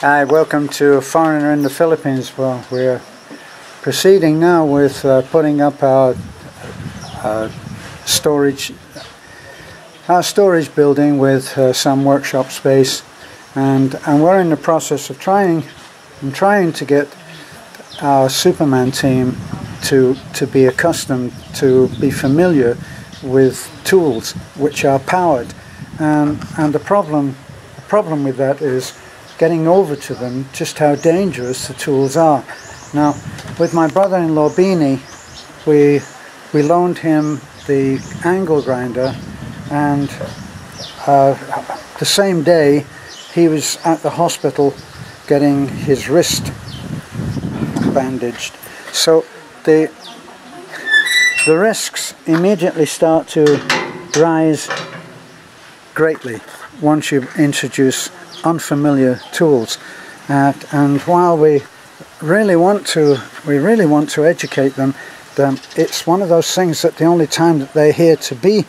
Hi, welcome to Foreigner in the Philippines. Well, we're proceeding now with putting up our storage building with some workshop space, and we're in the process of trying to get our Superman team to be accustomed to be familiar with tools which are powered, and the problem with that is getting over to them just how dangerous the tools are. Now, with my brother-in-law Beanie, we loaned him the angle grinder, and the same day he was at the hospital getting his wrist bandaged. So the risks immediately start to rise greatly once you introduce unfamiliar tools, and while we really want to educate them, it's one of those things that the only time that they're here to be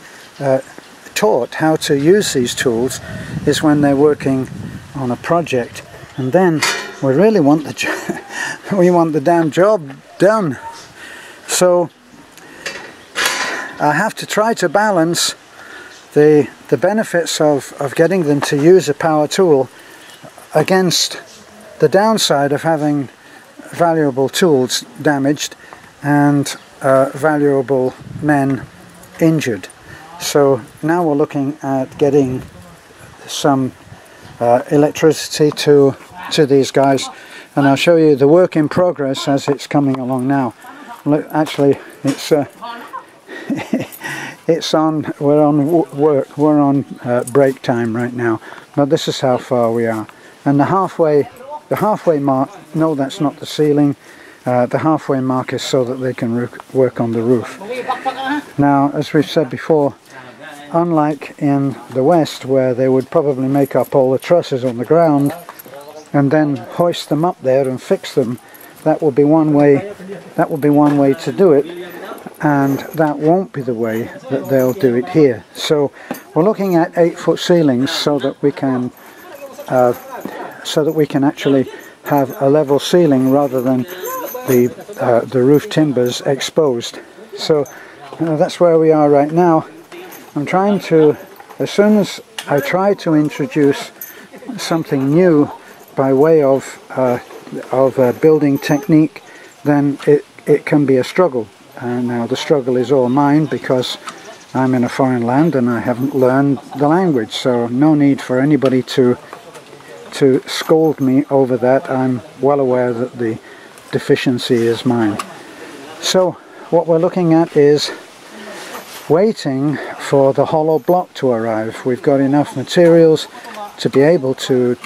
taught how to use these tools is when they're working on a project, and then we really want the damn job done. So I have to try to balance the benefits of getting them to use a power tool against the downside of having valuable tools damaged and valuable men injured. So now we're looking at getting some electricity to these guys, and I'll show you the work in progress as it's coming along now. Look, actually, we're on break time right now, but this is how far we are, and the halfway mark, no, that's not the ceiling, the halfway mark is so that they can work on the roof. Now, as we've said before, unlike in the West where they would probably make up all the trusses on the ground and then hoist them up there and fix them, that will be one way to do it, and that won't be the way that they'll do it here. So we're looking at 8-foot ceilings so that we can actually have a level ceiling rather than the roof timbers exposed. So that's where we are right now. I'm trying to, as soon as I try to introduce something new by way of building technique, then it can be a struggle. Now the struggle is all mine because I'm in a foreign land and I haven't learned the language, so no need for anybody to scold me over that. I'm well aware that the deficiency is mine. So what we're looking at is waiting for the hollow block to arrive. We've got enough materials to be able to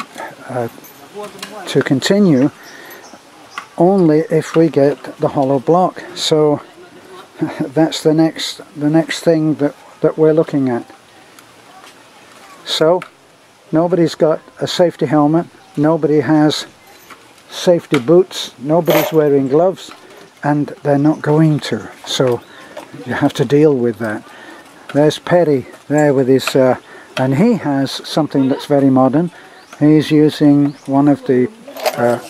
continue only if we get the hollow block. So that's the next thing that we're looking at. So nobody's got a safety helmet, nobody has safety boots, nobody's wearing gloves, and they're not going to, so you have to deal with that. There's Perry there with his and he has something that's very modern. He's using one of the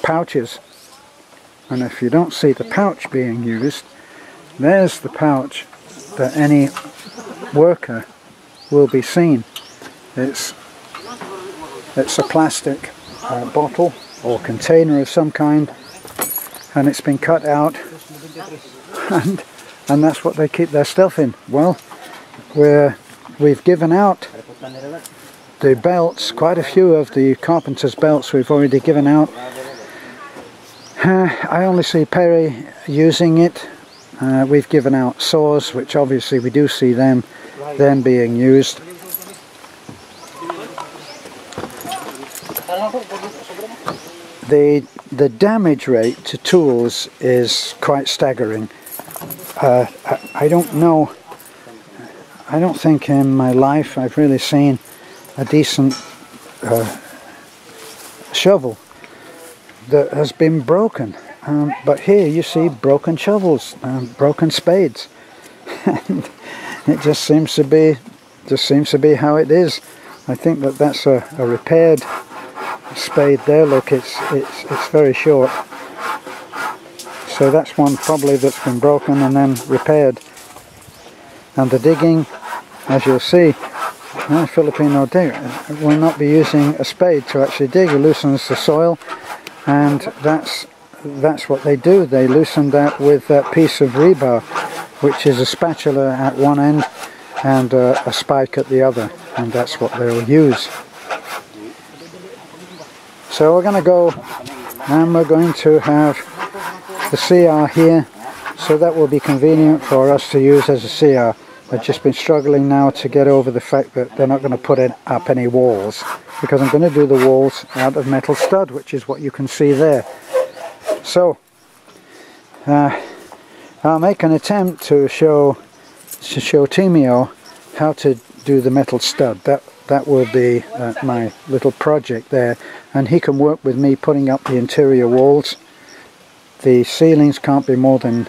pouches, and if you don't see the pouch being used, there's the pouch that any worker will be seen. It's a plastic bottle or container of some kind, and it's been cut out, and that's what they keep their stuff in. Well, we've given out the belts, quite a few of the carpenter's belts we've already given out. I only see Perry using it. We've given out saws, which obviously we do see them being used. The damage rate to tools is quite staggering. I don't know. I don't think in my life I've really seen a decent shovel that has been broken. But here you see broken shovels, broken spades, and it just seems to be how it is. I think that's a repaired spade there, look, it's very short. So that's one probably that's been broken and then repaired. And the digging, as you'll see, Filipino digger will not be using a spade to actually dig. It loosens the soil, and that's what they do. They loosen that with that piece of rebar, which is a spatula at one end and a spike at the other, and that's what they'll use. So we're going to go, and we're going to have the CR here, so that will be convenient for us to use as a CR. I've just been struggling now to get over the fact that they're not going to put up any walls, because I'm going to do the walls out of metal stud, which is what you can see there. So I'll make an attempt to show Timio how to do the metal stud. That will be my little project there, and he can work with me putting up the interior walls. The ceilings can't be more than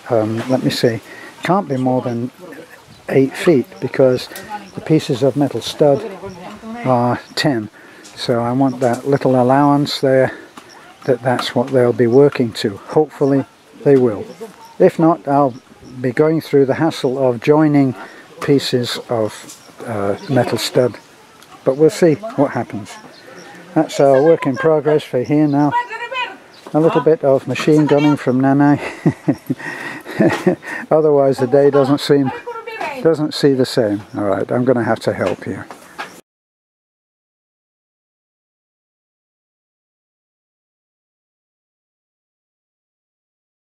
can't be more than 8 feet, because the pieces of metal stud are 10. So I want that little allowance there, that's what they'll be working to. Hopefully they will. If not, I'll be going through the hassle of joining pieces of metal stud. But we'll see what happens. That's our work in progress for here now. A little bit of machine gunning from Nanai. Otherwise the day doesn't see the same. Alright, I'm going to have to help here.